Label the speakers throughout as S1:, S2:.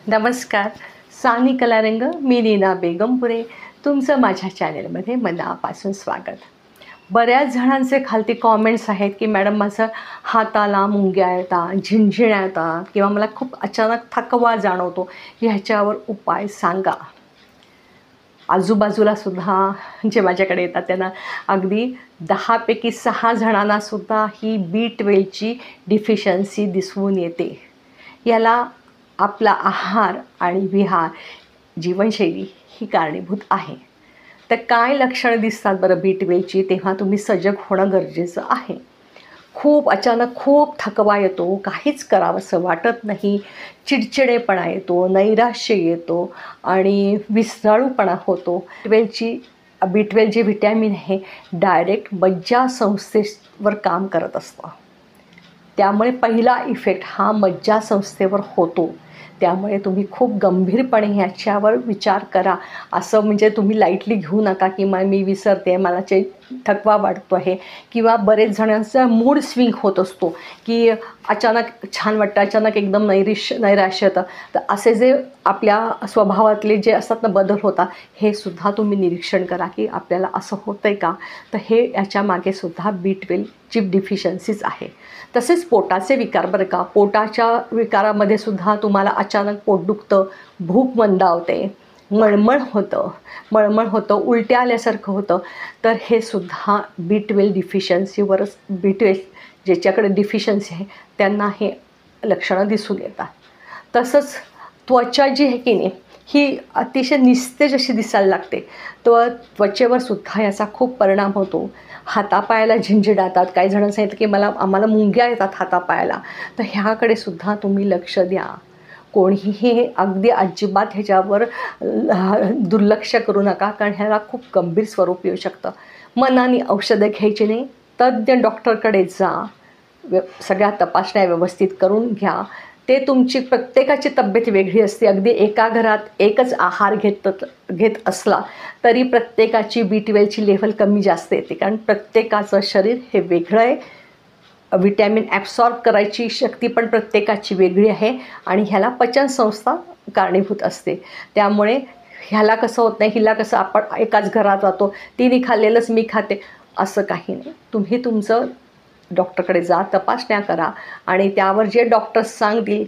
S1: नमस्कार. सानी कलारंग, मी नीना बेगमपुरे. तुमचं माझ्या चॅनलमध्ये मनापासून स्वागत. बऱ्याच जणांचे खालती कॉमेंट्स आहेत की मॅडम माझं हाताला मुंग्या येतात, झिणझिण्या येतात किंवा मला खूप अचानक थकवा जाणवतो, ह्याच्यावर उपाय सांगा. आजूबाजूला सुद्धा जे माझ्याकडे येतात त्यांना अगदी 10 पैकी 6 जणांनासुद्धा ही B12ची डिफिशन्सी दिसून येते. याला आपला आहार आणि विहार, जीवनशैली ही कारणीभूत आहे. तर काय लक्षणं दिसतात बरं B12ची, तेव्हा तुम्ही सजग होणं गरजेचं आहे. अचानक खूप थकवा येतो, काहीच करावंसं वाटत नाही, चिडचिडेपणा येतो, नैराश्य येतो आणि विसराळूपणा होतो. B12 जे व्हिटॅमिन आहे डायरेक्ट मज्जासंस्थेवर काम करत असतं. त्यामुळे पहिला इफेक्ट हा मज्जासंस्थेवर होतो. त्यामुळे तुम्ही खूप गंभीरपणे ह्याच्यावर विचार करा. असं म्हणजे तुम्ही लाईटली घेऊ नका की मी विसरते, मला थकवा वाटतो आहे. किंवा बरेच जणांचा मूड स्विंग होत असतो की अचानक छान वाटतं, अचानक एकदम नैराश्य येतं. तर असे जे आपल्या स्वभावातले जे असतात ना बदल होतात, हे सुद्धा तुम्ही निरीक्षण करा की आपल्याला असं होतं आहे का. तर हे याच्या मागे सुद्धा B12ची डिफिशन्सीच आहे. तसेच पोटाचे विकार बरं का. पोटाच्या विकारामध्ये सुद्धा तुम्हाला अचानक पोट दुखतं, भूक मंदावते, मळमळ होतं, उलट्या आल्यासारखं होतं. तर हे सुद्धा B12 डिफिशन्सीवरच, B12 ज्याच्याकडे डिफिशन्सी आहे त्यांना हे लक्षणं दिसून येतात. तसंच त्वचा जी आहे की नाही, ही अतिशय निस्तेज अशी दिसायला लागते. त्वचेवर सुद्धा याचा खूप परिणाम होतो. हातापायाला झिंझिण्यातात. काही जणांनी सांगितलं की आम्हाला मुंग्या येतात हातापायाला. तर ह्याकडे सुद्धा तुम्ही लक्ष द्या. कोणीही अगदी अजिबात ह्याच्यावर दुर्लक्ष करू नका, कारण ह्याला खूप गंभीर स्वरूप येऊ शकतं. मनाने औषधं घ्यायची नाही, तज्ज्ञ डॉक्टरकडे जा, सगळ्या तपासण्या व्यवस्थित करून घ्या. ते तुमची प्रत्येकाची तब्येत वेगळी असते. अगदी एका घरात एकच आहार घेत असला तरी प्रत्येकाची B12ची लेव्हल कमी जास्त येते, कारण प्रत्येकाचं शरीर हे वेगळं आहे. विटॅमिन ॲब्सॉर्ब करायची शक्ती पण प्रत्येकाची वेगळी आहे आणि ह्याला पचनसंस्था कारणीभूत असते. त्यामुळे ह्याला कसं होत नाही, हिला कसं, आपण एकाच घरात राहतो, तिने खाल्लेलंच मी खाते, असं काही नाही. तुम्ही तुमचं डॉक्टरकडे जा, तपासण्या करा आणि त्यावर जे डॉक्टर्स सांगतील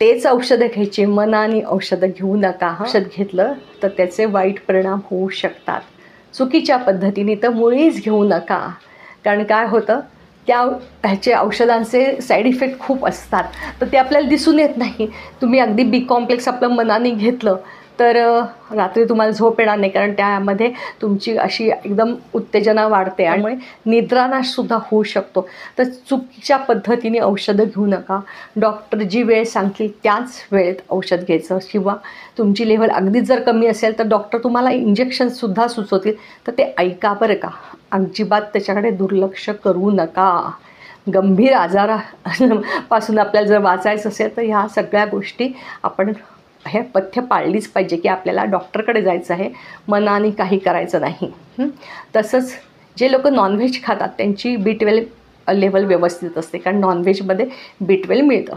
S1: तेच औषधं घ्यायची. मनाने औषधं घेऊ नका. औषध घेतलं तर त्याचे वाईट परिणाम होऊ शकतात. चुकीच्या पद्धतीने तर मुळीच घेऊ नका, कारण काय होतं, ह्याचे औषधांचे साईड इफेक्ट खूप असतात. तर ते आपल्याला दिसून येत नाही. तुम्ही अगदी B कॉम्प्लेक्स आपलं मनाने घेतलं तर रात्री तुम्हाला झोप येणार नाही, कारण त्यामध्ये तुमची अशी एकदम उत्तेजना वाढते आणि निद्रानाशसुद्धा होऊ शकतो. तर चुकीच्या पद्धतीने औषधं घेऊ नका. डॉक्टर जी वेळ सांगतील त्याच वेळेत औषध घ्यायचं. किंवा तुमची लेव्हल अगदीच जर कमी असेल तर डॉक्टर तुम्हाला इंजेक्शनसुद्धा सुचवतील, तर ते ऐका बरं का. अजिबात त्याच्याकडे दुर्लक्ष करू नका. गंभीर आजारापासून आपल्याला जर वाचायचं असेल तर ह्या सगळ्या गोष्टी आपण हे पथ्य पाळलीच पाहिजे की आपल्याला डॉक्टरकडे जायचं आहे, मनाने काही करायचं नाही. तसंच जे लोक नॉनव्हेज खातात त्यांची B12 लेवल व्यवस्थित असते, कारण नॉनव्हेजमध्ये B12 मिळतं.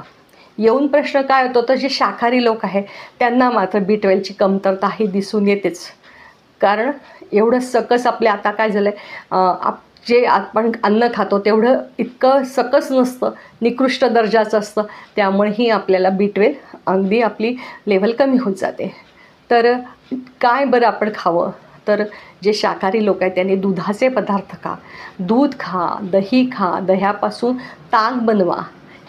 S1: येऊन प्रश्न काय होतो, तर जे शाकाहारी लोक आहे त्यांना मात्र B12ची कमतरता ही दिसून येतेच. कारण एवढं सकस आपले आता काय झालं आहे, जे आपण अन्न खातो तेवढं इतकं सकस नसतं, निकृष्ट दर्जाचं असतं. त्यामुळेही आपल्याला B12 अगदी आपली लेव्हल कमी होत जाते. तर काय बरं आपण खावं, तर जे शाकाहारी लोक आहेत त्यांनी दुधाचे पदार्थ खा, दूध खा, दही खा, दह्यापासून ताक बनवा.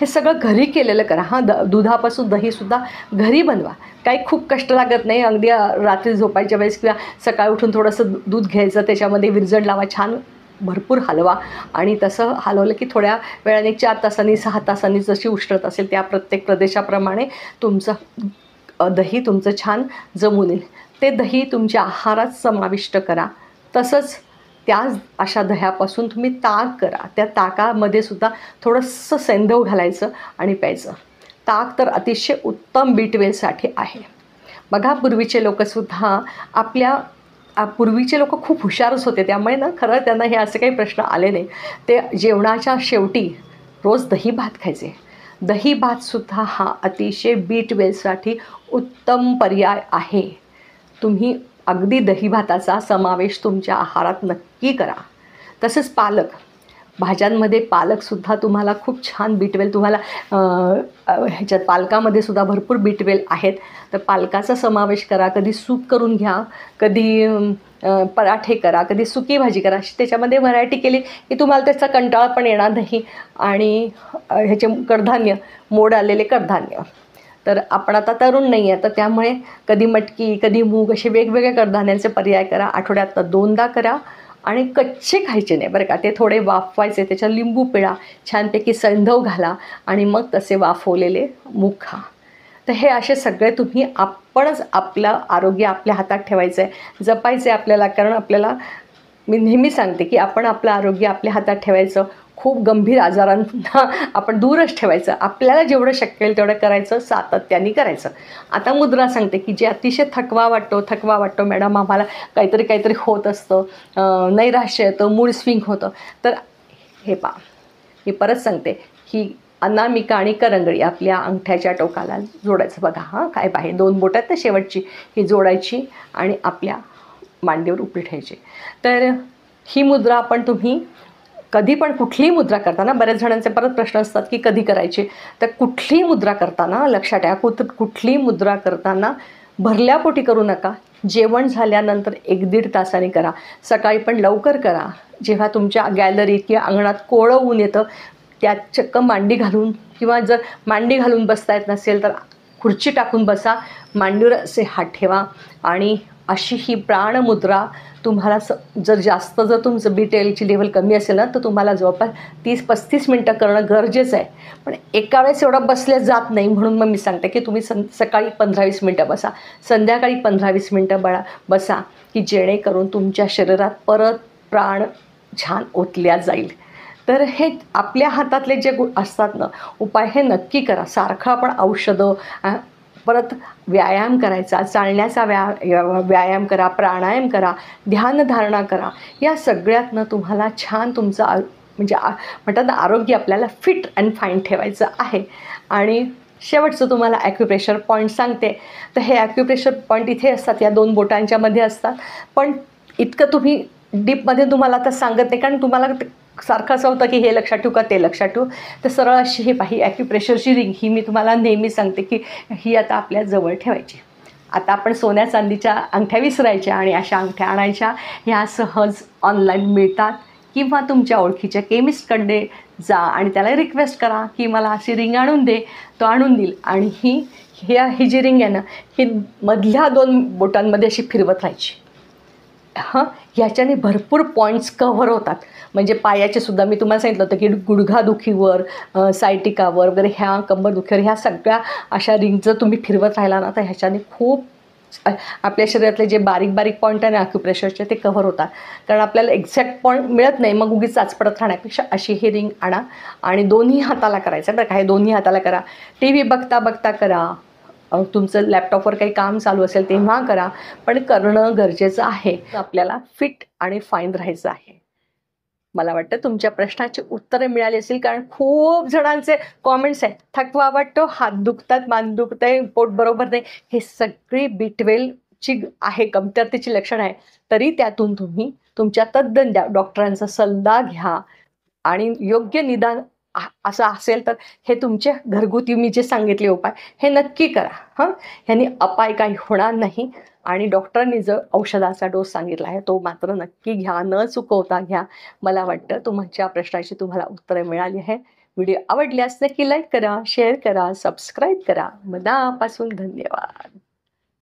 S1: हे सगळं घरी केलेलं करा. दुधापासून दहीसुद्धा घरी बनवा. काही खूप कष्ट लागत नाही. अगदी रात्री झोपायच्या वेळेस किंवा सकाळी उठून थोडंसं दूध घ्यायचं, त्याच्यामध्ये विरजण लावा, छान भरपूर हलवा आणि तसं हलवलं की थोड्या वेळाने 4 तासांनी 6 तासांनी जशी उष्णता असेल त्या प्रत्येक प्रदेशाप्रमाणे तुमचं दही तुमचं छान जमून येईल. ते दही तुमच्या आहारात समाविष्ट करा. तसंच त्याच अशा दह्यापासून तुम्ही ताक करा. त्या ताकामध्ये सुद्धा थोडंसं सैंधव घालायचं आणि प्यायचं. ताक तर अतिशय उत्तम B12साठी आहे. बघा, पूर्वीचे लोकसुद्धा पूर्वीचे लोक खूप हुशारच होते. त्यामुळे ना खरं त्यांना हे असे काही प्रश्न आले नाही. ते जेवणाच्या शेवटी रोज दही भात खायचे. दही भातसुद्धा हा अतिशय B12साठी उत्तम पर्याय आहे. तुम्ही अगदी दही भाताचा समावेश तुमच्या आहारात नक्की करा. तसंच पालक, भाज्यांमध्ये पालकसुद्धा तुम्हाला खूप छान B12 तुम्हाला ह्याच्यात पालकामध्ये सुद्धा भरपूर B12 आहेत. तर पालकाचा समावेश करा. कधी सूप करून घ्या, कधी पराठे करा, कधी सुकी भाजी करा. अशी त्याच्यामध्ये व्हरायटी केली की तुम्हाला त्याचा कंटाळा पण येणार नाही. आणि ह्याचे कडधान्य, मोड आलेले कडधान्य, तर आपण आता तरुण नाही आहे, तर त्यामुळे कधी मटकी, कधी मूग असे वेगवेगळे कडधान्यांचे पर्याय करा. आठवड्यातनं 2दा करा. आणि कच्चे खायचे नाही बरं का, ते थोडे वाफवायचे, त्याच्यात लिंबू पिळा, छानपैकी सैंधव घाला आणि मग तसे वाफवलेले मूग खा. तर हे असे सगळे तुम्ही आपणच आपलं आरोग्य आपल्या हातात ठेवायचं आहे, जपायचं आहे आपल्याला. कारण आपल्याला, मी नेहमी सांगते की आपण आपलं आरोग्य आपल्या हातात ठेवायचं, खूप गंभीर आजारांना आपण दूरच ठेवायचं. आपल्याला जेवढं शक्य होईल तेवढं करायचं, सातत्याने करायचं. आता मुद्रा सांगते की जे अतिशय थकवा वाटतो मॅडम, आम्हाला काहीतरी होत असतं, नैराश्य येतं, मूड स्विंग होतं. तर हे पहा, मी परत सांगते की अनामिका आणि करंगळी आपल्या अंगठ्याच्या टोकाला जोडायचं. बघा हां, काय पाहिजे, 2 बोटं आहेत तर शेवटची ही जोडायची आणि आपल्या मांडीवर उपडी ठेवायची. तर ही मुद्रा तुम्ही कधी पण कुठलीही मुद्रा करताना, बऱ्याच जणांचे परत प्रश्न असतात की कधी करायची. तर कुठलीही मुद्रा करताना लक्षात ठेवा, कुठलीही मुद्रा करताना भरल्या पोटी करू नका. जेवण झाल्यानंतर 1-1.5 तासांनी करा. सकाळी पण लवकर करा. जेव्हा तुमच्या गॅलरीत किंवा अंगणात कोवळं ऊन येतं, त्यात चक्क मांडी घालून, किंवा जर मांडी घालून बसता येत नसेल तर खुर्ची टाकून बसा, मांडीवर असे हात ठेवा. आणि अशी ही प्राणमुद्रा तुम्हाला जर तुमचं B12ची लेवल कमी असेल ना, तर तुम्हाला जवळपास 30-35 मिनटं करणं गरजेचं आहे. पण एका वेळेस एवढं बसल्या जात नाही, म्हणून मग मी सांगते की तुम्ही सकाळी 15-20 मिनटं बसा, संध्याकाळी 15-20 मिनटं बसा, की जेणेकरून तुमच्या शरीरात परत प्राण छान ओतल्या जाईल. तर हे आपल्या हातातले जे असतात ना उपाय, हे नक्की करा. सारखं आपण औषधं, परत व्यायाम करायचा, चालण्याचा व्यायाम करा, प्राणायाम करा, ध्यानधारणा करा. या सगळ्यातनं तुम्हाला छान तुमचं म्हणजे म्हणतात ना, आरोग्य आपल्याला फिट अँड फाईन ठेवायचं आहे. आणि शेवटचं तुम्हाला ॲक्युप्रेशर पॉईंट सांगते. तर हे ॲक्युप्रेशर पॉईंट इथे असतात, या 2 बोटांच्या मध्ये असतात. पण इतकं तुम्ही डीपमध्ये तुम्हाला आता सांगत नाही, कारण तुम्हाला सारखं असं होतं की हे लक्षात ठेवू का ते लक्षात ठेवू. तर सरळ अशी ही पाही ॲक्युप्रेशरची रिंग, ही मी तुम्हाला नेहमी सांगते की ही आता आपल्या जवळ ठेवायची. आता आपण सोन्या चांदीच्या अंगठ्या विसरायच्या आणि अशा अंगठ्या आणायच्या. ह्या सहज ऑनलाईन मिळतात, किंवा तुमच्या ओळखीच्या केमिस्टकडे जा आणि त्याला रिक्वेस्ट करा की मला अशी रिंग आणून दे, तो आणून देईल. आणि ही जी रिंग आहे ना, ही मधल्या 2 बोटांमध्ये अशी फिरवत राहायची. ह्याच्याने भरपूर पॉईंट्स कव्हर होतात. म्हणजे पायाचे सुद्धा मी तुम्हाला सांगितलं होतं की गुडघादुखीवर, सायटिकावर वगैरे, ह्या कंबरदुखीवर, ह्या सगळ्या अशा रिंग जर तुम्ही फिरवत राहिला ना, तर ह्याच्याने खूप आपल्या शरीरातले जे बारीक बारीक पॉईंट आहे ना ॲक्युप्रेशरचे, ते कव्हर होतात. कारण आपल्याला एक्झॅक्ट पॉईंट मिळत नाही, मग उगीच चाचपडत राहण्यापेक्षा अशी ही रिंग आणा आणि दोन्ही हाताला करायचं बरं का. हे दोन्ही हाताला करा. TV बघता बघता करा, तुमचं लॅपटॉपवर काही काम चालू असेल तेव्हा करा, पण करणं गरजेचं आहे. आपल्याला फिट आणि फाईन राहायचं आहे. मला वाटतं तुमच्या प्रश्नाची उत्तरं मिळाली असेल, कारण खूप जणांचे कॉमेंट्स आहेत, थकवा वाटतो, हात दुखतात, मान दुखतंय, पोट बरोबर नाही. हे सगळी B12ची आहे, कमतरतेची लक्षणं आहे. तरी त्यातून तुम्ही तुमच्या तज्ज्ञ डॉक्टरांचा सल्ला घ्या आणि योग्य निदान असं असेल तर हे तुमचे घरगुती मी जे सांगितले उपाय हे नक्की करा. ह्यानी अपाय काही होणार नाही. आणि डॉक्टरांनी जर औषधाचा डोस सांगितला आहे तो मात्र नक्की घ्या, न चुकवता घ्या. मला वाटतं तुमच्या प्रश्नाची तुम्हाला उत्तरे मिळाली आहे. व्हिडिओ आवडल्यास नक्की लाईक करा, शेअर करा, सबस्क्राईब करा. मनापासून धन्यवाद.